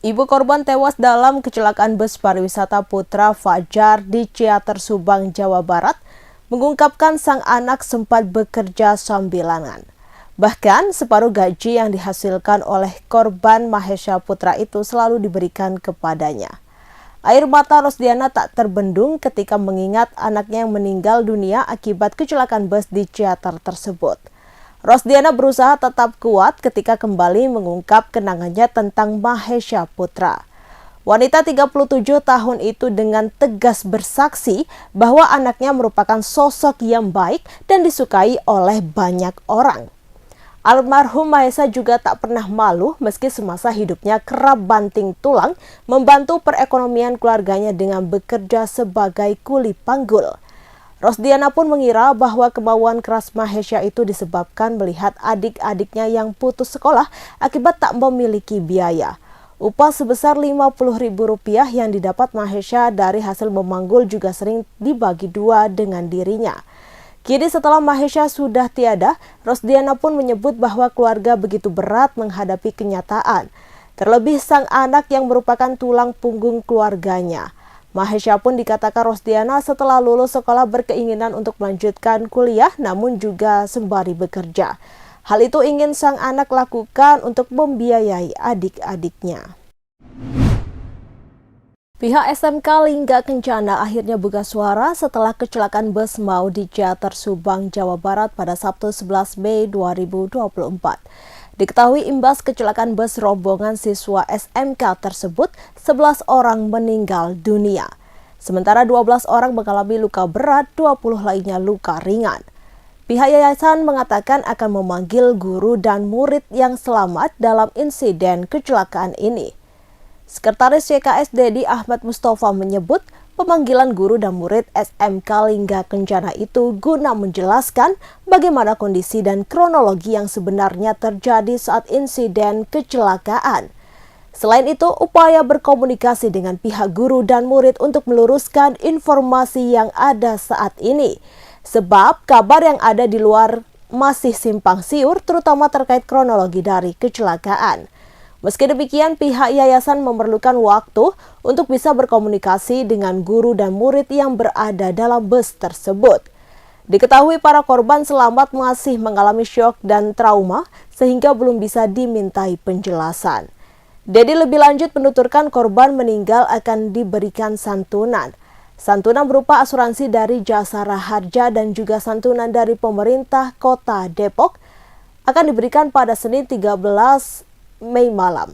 Ibu korban tewas dalam kecelakaan bus pariwisata Putra Fajar di Ciater Subang, Jawa Barat, mengungkapkan sang anak sempat bekerja sambilan. Bahkan separuh gaji yang dihasilkan oleh korban Mahesha Putra itu selalu diberikan kepadanya. Air mata Rosdiana tak terbendung ketika mengingat anaknya yang meninggal dunia akibat kecelakaan bus di Ciater tersebut. Rosdiana berusaha tetap kuat ketika kembali mengungkap kenangannya tentang Mahesha Putra. Wanita 37 tahun itu dengan tegas bersaksi bahwa anaknya merupakan sosok yang baik dan disukai oleh banyak orang. Almarhum Mahesha juga tak pernah malu meski semasa hidupnya kerap banting tulang membantu perekonomian keluarganya dengan bekerja sebagai kuli panggul. Rosdiana pun mengira bahwa kemauan keras Mahesha itu disebabkan melihat adik-adiknya yang putus sekolah akibat tak memiliki biaya. Upah sebesar Rp50.000 yang didapat Mahesha dari hasil memanggul juga sering dibagi dua dengan dirinya. Kini setelah Mahesha sudah tiada, Rosdiana pun menyebut bahwa keluarga begitu berat menghadapi kenyataan. Terlebih sang anak yang merupakan tulang punggung keluarganya. Mahesha pun dikatakan Rosdiana setelah lulus sekolah berkeinginan untuk melanjutkan kuliah namun juga sembari bekerja. Hal itu ingin sang anak lakukan untuk membiayai adik-adiknya. Pihak SMK Lingga Kencana akhirnya buka suara setelah kecelakaan bus mau di Ciater Subang, Jawa Barat pada Sabtu 11 Mei 2024. Diketahui imbas kecelakaan bus rombongan siswa SMK tersebut, 11 orang meninggal dunia. Sementara 12 orang mengalami luka berat, 20 lainnya luka ringan. Pihak yayasan mengatakan akan memanggil guru dan murid yang selamat dalam insiden kecelakaan ini. Sekretaris YKS Dedi Ahmad Mustafa menyebut pemanggilan guru dan murid SMK Lingga Kencana itu guna menjelaskan bagaimana kondisi dan kronologi yang sebenarnya terjadi saat insiden kecelakaan. Selain itu, upaya berkomunikasi dengan pihak guru dan murid untuk meluruskan informasi yang ada saat ini. Sebab kabar yang ada di luar masih simpang siur, terutama terkait kronologi dari kecelakaan. Meski demikian, pihak yayasan memerlukan waktu untuk bisa berkomunikasi dengan guru dan murid yang berada dalam bus tersebut. Diketahui para korban selamat masih mengalami syok dan trauma sehingga belum bisa dimintai penjelasan. Dedi lebih lanjut menuturkan korban meninggal akan diberikan santunan. Santunan berupa asuransi dari Jasara Harja dan juga santunan dari pemerintah Kota Depok akan diberikan pada Senin 13 Mei malam.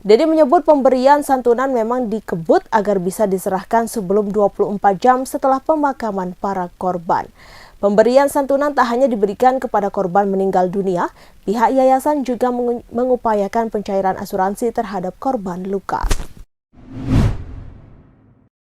Dedi menyebut pemberian santunan memang dikebut agar bisa diserahkan sebelum 24 jam setelah pemakaman para korban. Pemberian santunan tak hanya diberikan kepada korban meninggal dunia, pihak yayasan juga mengupayakan pencairan asuransi terhadap korban luka.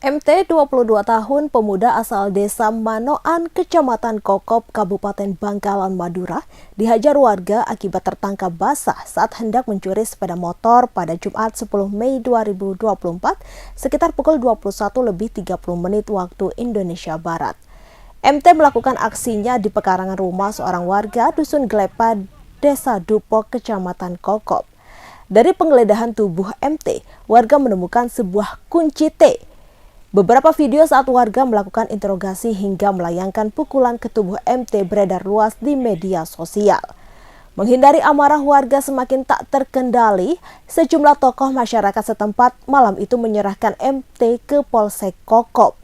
MT 22 tahun pemuda asal desa Manoan, Kecamatan Kokop, Kabupaten Bangkalan, Madura, dihajar warga akibat tertangkap basah saat hendak mencuri sepeda motor pada Jumat 10 Mei 2024 sekitar pukul 21.30 waktu Indonesia Barat. MT melakukan aksinya di pekarangan rumah seorang warga Dusun Glepa, Desa Dupok, Kecamatan Kokop. Dari penggeledahan tubuh MT, warga menemukan sebuah kunci T. Beberapa video saat warga melakukan interogasi hingga melayangkan pukulan ke tubuh MT beredar luas di media sosial. Menghindari amarah warga semakin tak terkendali, sejumlah tokoh masyarakat setempat malam itu menyerahkan MT ke Polsek Kokop.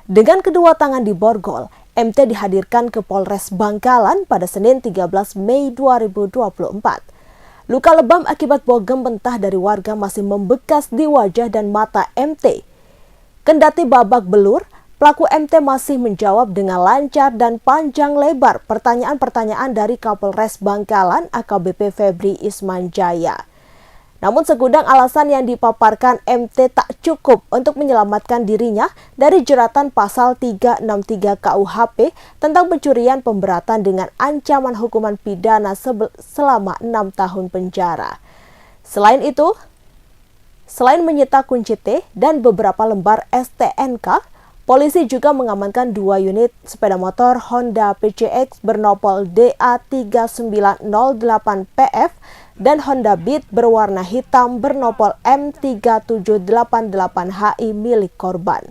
Dengan kedua tangan diborgol, MT dihadirkan ke Polres Bangkalan pada Senin 13 Mei 2024. Luka lebam akibat bogem mentah dari warga masih membekas di wajah dan mata MT. Kendati babak belur, pelaku MT masih menjawab dengan lancar dan panjang lebar pertanyaan-pertanyaan dari Kapolres Bangkalan AKBP Febri Ismanjaya. Namun segudang alasan yang dipaparkan MT tak cukup untuk menyelamatkan dirinya dari jeratan pasal 363 KUHP tentang pencurian pemberatan dengan ancaman hukuman pidana selama 6 tahun penjara. Selain menyita kunci T dan beberapa lembar STNK, polisi juga mengamankan 2 unit sepeda motor Honda PCX bernopol DA3908PF dan Honda Beat berwarna hitam bernopol M3788HI milik korban.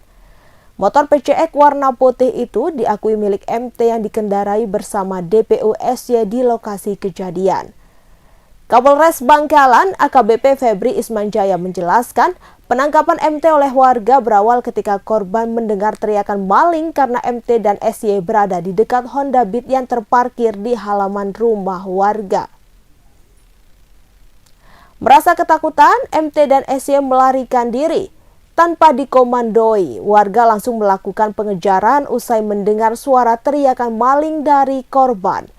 Motor PCX warna putih itu diakui milik MT yang dikendarai bersama DPO SY di lokasi kejadian. Kapolres Bangkalan AKBP Febri Ismanjaya menjelaskan penangkapan MT oleh warga berawal ketika korban mendengar teriakan maling karena MT dan SY berada di dekat Honda Beat yang terparkir di halaman rumah warga. Merasa ketakutan, MT dan SY melarikan diri. Tanpa dikomandoi, warga langsung melakukan pengejaran usai mendengar suara teriakan maling dari korban.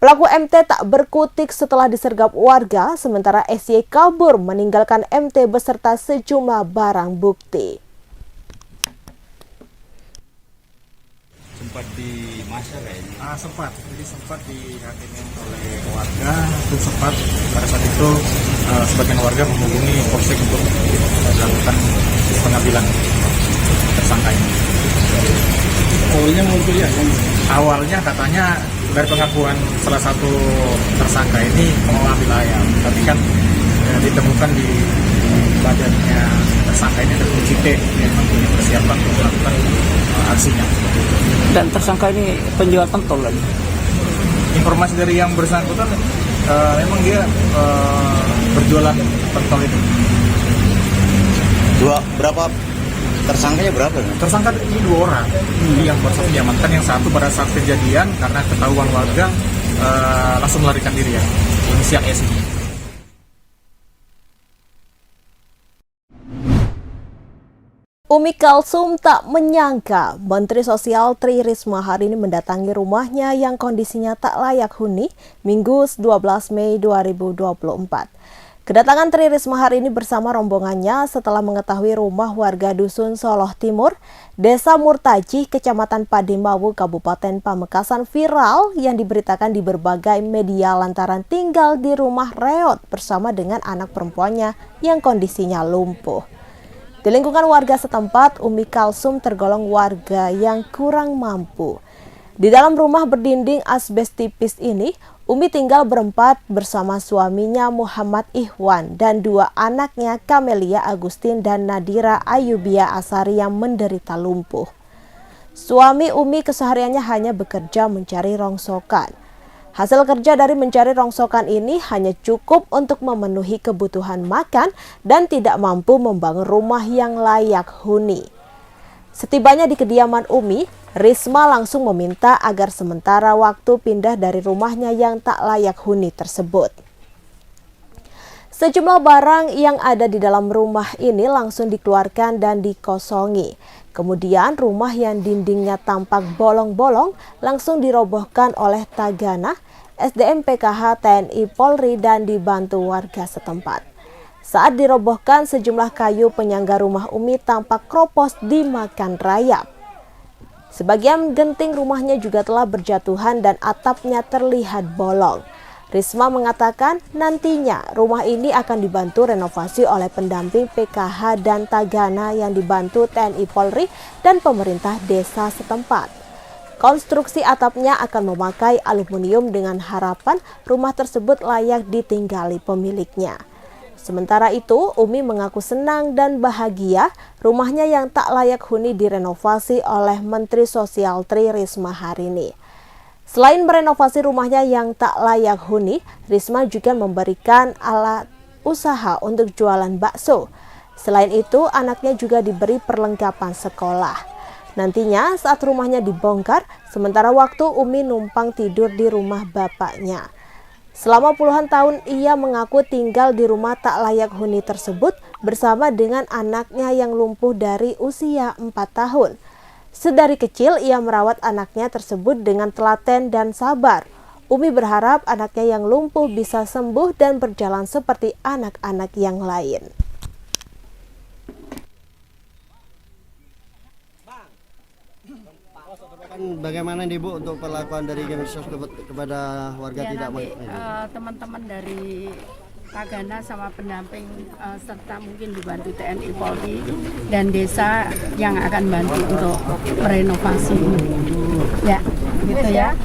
Pelaku MT tak berkutik setelah disergap warga, sementara SY kabur meninggalkan MT beserta sejumlah barang bukti. Sempat di masa kayaknya? Jadi sempat dihakimi oleh warga, dan sempat pada saat itu sebagian warga menghubungi polsek untuk melakukan pengambilan tersangka ini. Awalnya muncul ya? Awalnya katanya dari pengakuan salah satu tersangka ini mau ambil ayam, tapi kan ditemukan di badannya tersangka ini ada kunci T yang mempunyai persiapan untuk melakukan aksinya. Dan tersangka ini penjual pentol lagi? Informasi dari yang bersangkutan memang dia berjualan pentol itu. Berapa tersangkanya berapa? Tersangka ini 2 orang. Yang baru diamankan, yang satu pada saat kejadian karena ketahuan warga langsung melarikan diri ya. Inisial S ini. Umi Kalsum tak menyangka Menteri Sosial Tri Risma hari ini mendatangi rumahnya yang kondisinya tak layak huni Minggu 12 Mei 2024. Kedatangan Tri Risma hari ini bersama rombongannya setelah mengetahui rumah warga Dusun Soloh Timur, Desa Murtaji, Kecamatan Pademawu, Kabupaten Pamekasan viral yang diberitakan di berbagai media lantaran tinggal di rumah reot bersama dengan anak perempuannya yang kondisinya lumpuh. Di lingkungan warga setempat, Umi Kalsum tergolong warga yang kurang mampu. Di dalam rumah berdinding asbes tipis ini, Umi tinggal berempat bersama suaminya Muhammad Ihwan dan 2 anaknya Kamelia Agustin dan Nadira Ayubia Asari yang menderita lumpuh. Suami Umi kesehariannya hanya bekerja mencari rongsokan. Hasil kerja dari mencari rongsokan ini hanya cukup untuk memenuhi kebutuhan makan dan tidak mampu membangun rumah yang layak huni. Setibanya di kediaman Umi, Risma langsung meminta agar sementara waktu pindah dari rumahnya yang tak layak huni tersebut. Sejumlah barang yang ada di dalam rumah ini langsung dikeluarkan dan dikosongi. Kemudian rumah yang dindingnya tampak bolong-bolong langsung dirobohkan oleh Tagana, SDM PKH TNI Polri dan dibantu warga setempat. Saat dirobohkan, sejumlah kayu penyangga rumah Umi tampak kropos dimakan rayap. Sebagian genting rumahnya juga telah berjatuhan dan atapnya terlihat bolong. Risma mengatakan nantinya rumah ini akan dibantu renovasi oleh pendamping PKH dan Tagana yang dibantu TNI Polri dan pemerintah desa setempat. Konstruksi atapnya akan memakai aluminium dengan harapan rumah tersebut layak ditinggali pemiliknya. Sementara itu, Umi mengaku senang dan bahagia rumahnya yang tak layak huni direnovasi oleh Menteri Sosial Tri Risma hari ini. Selain merenovasi rumahnya yang tak layak huni, Risma juga memberikan alat usaha untuk jualan bakso. Selain itu, anaknya juga diberi perlengkapan sekolah. Nantinya saat rumahnya dibongkar, sementara waktu Umi numpang tidur di rumah bapaknya. Selama puluhan tahun ia mengaku tinggal di rumah tak layak huni tersebut bersama dengan anaknya yang lumpuh dari usia 4 tahun. Sedari kecil ia merawat anaknya tersebut dengan telaten dan sabar. Umi berharap anaknya yang lumpuh bisa sembuh dan berjalan seperti anak-anak yang lain. Bagaimana nih Bu untuk perlakuan dari Kemensos kepada warga ya, tidak nanti teman-teman dari Tagana sama pendamping serta mungkin dibantu TNI Polri dan desa yang akan bantu untuk merenovasi ini. Ya. gitu ya.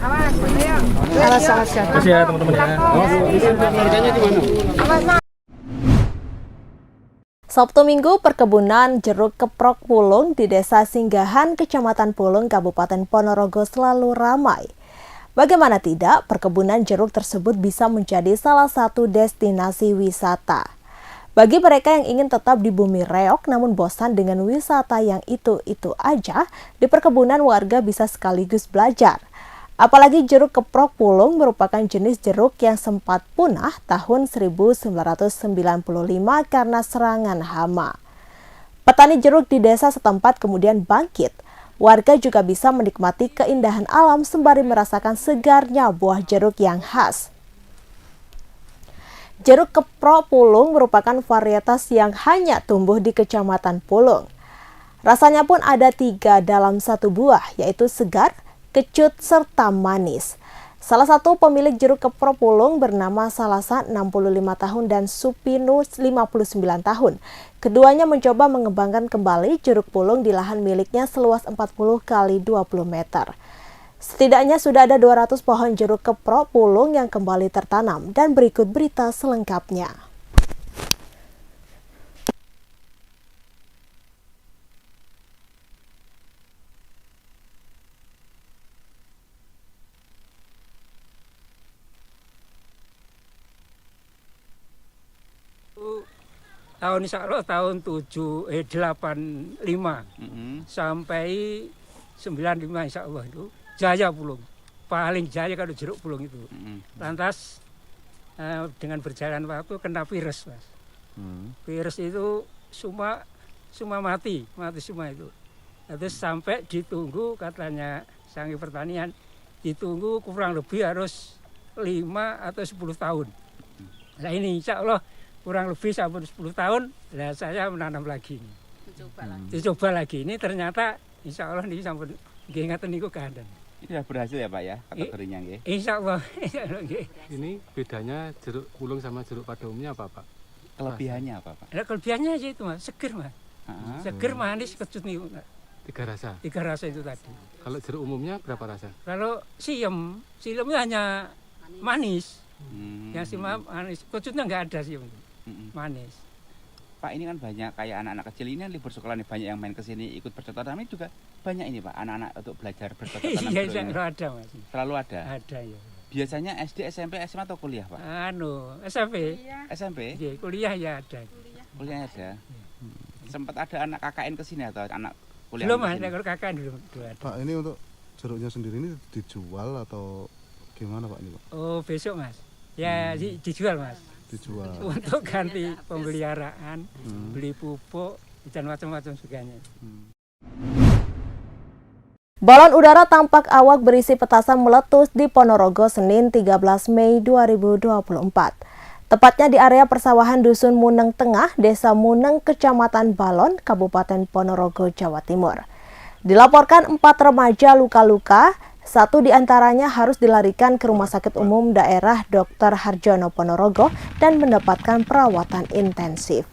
Alas-alas ya. Terus ya teman-teman ya. Harganya di mana? Sabtu Minggu, perkebunan jeruk keprok Pulung di Desa Singgahan, Kecamatan Pulung, Kabupaten Ponorogo selalu ramai. Bagaimana tidak, perkebunan jeruk tersebut bisa menjadi salah satu destinasi wisata. Bagi mereka yang ingin tetap di bumi reok namun bosan dengan wisata yang itu-itu aja, di perkebunan warga bisa sekaligus belajar. Apalagi jeruk keprok Pulung merupakan jenis jeruk yang sempat punah tahun 1995 karena serangan hama. Petani jeruk di desa setempat kemudian bangkit. Warga juga bisa menikmati keindahan alam sembari merasakan segarnya buah jeruk yang khas. Jeruk keprok Pulung merupakan varietas yang hanya tumbuh di Kecamatan Pulung. Rasanya pun ada 3 dalam 1 buah, yaitu segar, kecut, serta manis. Salah satu pemilik jeruk keprok Pulung bernama Salasa 65 tahun dan Supinus 59 tahun. Keduanya mencoba mengembangkan kembali jeruk pulung di lahan miliknya seluas 40 x 20 meter. Setidaknya sudah ada 200 pohon jeruk keprok Pulung yang kembali tertanam dan berikut berita selengkapnya. Insya Allah tahun 85 sampai 95 insya Allah itu jaya Pulung, paling jaya kalau jeruk Pulung itu. Lantas dengan berjalan waktu kena virus, Mas. Virus itu semua mati semua itu. Terus sampai ditunggu katanya Sanghi Pertanian, ditunggu kurang lebih harus 5 atau 10 tahun. Nah ini insya Allah kurang lebih sampai 10 tahun, nah saya menanam lagi. Dicoba lagi. Ini ternyata insya Allah ini sampai ingatan niku keadaan. Ini sudah berhasil ya Pak ya kategorinya nggih. Insya Allah. Ini bedanya jeruk pulung sama jeruk pada umumnya apa Pak? Kelebihannya apa Pak? Nah, kelebihannya aja itu Mas, seger Mas. Seger, manis, kecut nih. 3 rasa. 3 rasa itu tadi. Kalau jeruk umumnya berapa rasa? Kalau siemnya hanya manis. Yang manis, kecutnya nggak ada siem. Manis. Pak ini kan banyak kayak anak-anak kecil ini kan libur sekolah nih banyak yang main ke sini ikut bercocok tanam, ini juga banyak ini Pak anak-anak untuk belajar bercocok tanam. Iya selalu ada Mas. Selalu ada. Ada ya. Biasanya SD, SMP, SMA atau kuliah Pak? SMP. SMP? Iya, kuliah ya ada. Kuliah ada. Sempat ada anak KKN ke sini atau anak kuliah? Belum Mas, kalau KKN belum ada. Pak ini untuk jeruknya sendiri ini dijual atau gimana Pak ini Pak? Oh besok Mas. Ya dijual Mas. Dijual. Untuk ganti pemeliharaan, beli pupuk dan macam-macam sebagainya. Balon udara tampak awak berisi petasan meletus di Ponorogo Senin 13 Mei 2024. Tepatnya di area persawahan Dusun Muneng Tengah, Desa Muneng, Kecamatan Balon, Kabupaten Ponorogo, Jawa Timur. Dilaporkan 4 remaja luka-luka, 1 diantaranya harus dilarikan ke Rumah Sakit Umum Daerah Dr. Harjono Ponorogo dan mendapatkan perawatan intensif.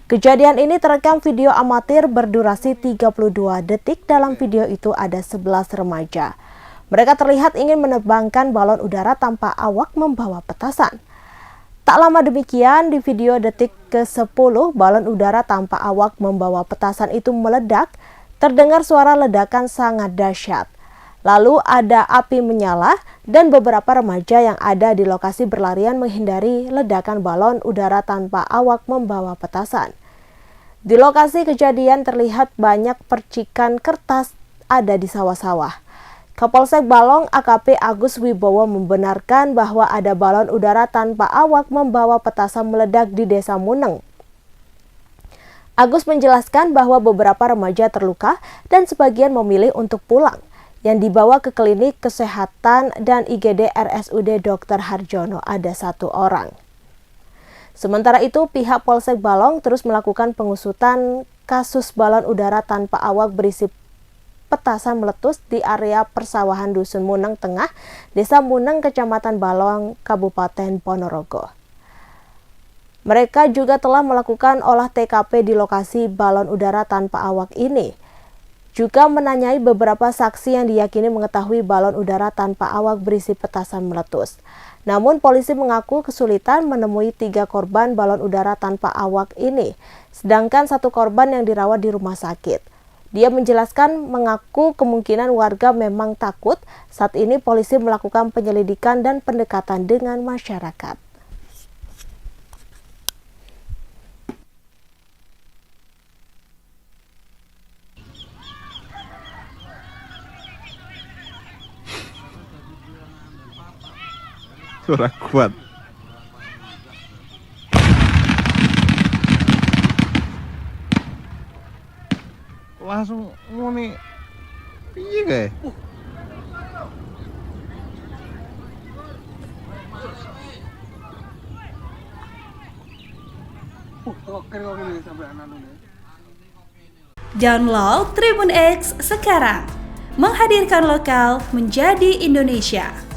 Kejadian ini terekam video amatir berdurasi 32 detik. Dalam video itu ada 11 remaja. Mereka terlihat ingin menerbangkan balon udara tanpa awak membawa petasan. Tak lama demikian, di video detik ke-10, balon udara tanpa awak membawa petasan itu meledak. Terdengar suara ledakan sangat dahsyat. Lalu ada api menyala dan beberapa remaja yang ada di lokasi berlarian menghindari ledakan balon udara tanpa awak membawa petasan. Di lokasi kejadian terlihat banyak percikan kertas ada di sawah-sawah. Kapolsek Balong AKP Agus Wibowo membenarkan bahwa ada balon udara tanpa awak membawa petasan meledak di Desa Muneng. Agus menjelaskan bahwa beberapa remaja terluka dan sebagian memilih untuk pulang, yang dibawa ke klinik kesehatan dan IGD RSUD Dr. Harjono ada 1 orang. Sementara itu, pihak Polsek Balong terus melakukan pengusutan kasus balon udara tanpa awak berisi petasan meletus di area persawahan Dusun Muneng Tengah, Desa Muneng, Kecamatan Balong, Kabupaten Ponorogo. Mereka juga telah melakukan olah TKP di lokasi balon udara tanpa awak ini. juga menanyai beberapa saksi yang diyakini mengetahui balon udara tanpa awak berisi petasan meletus. Namun polisi mengaku kesulitan menemui 3 korban balon udara tanpa awak ini, sedangkan 1 korban yang dirawat di rumah sakit. Dia menjelaskan mengaku kemungkinan warga memang takut. Saat ini polisi melakukan penyelidikan dan pendekatan dengan masyarakat. Suara kuat. Langsung ngene. Piye kae? Download Tribun X sekarang. Menghadirkan lokal menjadi Indonesia.